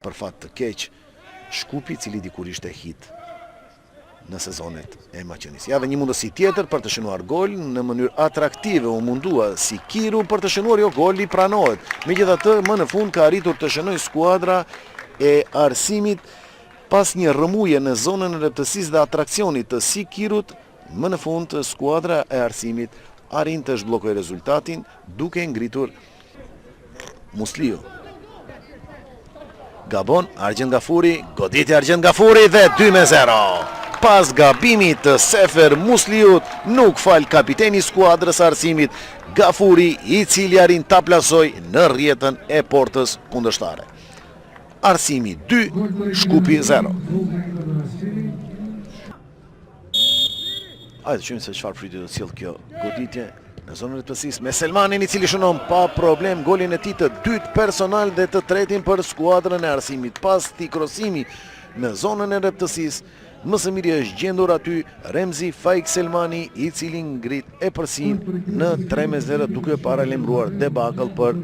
Për fat të keq, Shkupi, cili dikur ishte hit në sezonet e Maqenisë. Ja dhe një mundësi tjetër për të shënuar gol në mënyrë atraktive, u mundua Sikiru për të shënuar, jo, goli pranohet. Megjithatë, më në fund ka arritur të shënojë skuadra e Arsimit pas një rrëmuje në zonën e rreptësisë dhe atraksionit të Sikirut. Më në fund skuadra e Arsimit arrin të zhbllokojë rezultatin duke ngritur Musliu. Gabon, Argjend Gafuri, goditi Argjend Gafuri dhe 2-0. Pas gabimit të Sefer Musliut, nuk fal kapiteni skuadrës Arsimit, Gafuri, i cili arrin ta plasoj në rrjetën e portës kundërshtare. Arsimi 2, Shkupi 0. Hajde qëmë se çfarë pritje do të sjellë kjo goditje në zonën e rreptësisë me Selmanin, i cili shënon pa problem golin e tij të dytë personal dhe të tretin për skuadrën e Arsimit. Pas këtij krosimi në zonën e rreptësisë, më së miri është gjendur aty Remzi Faik Selmani, i cili ngrit e përsin në 3-0 duke paralajmëruar debakëll për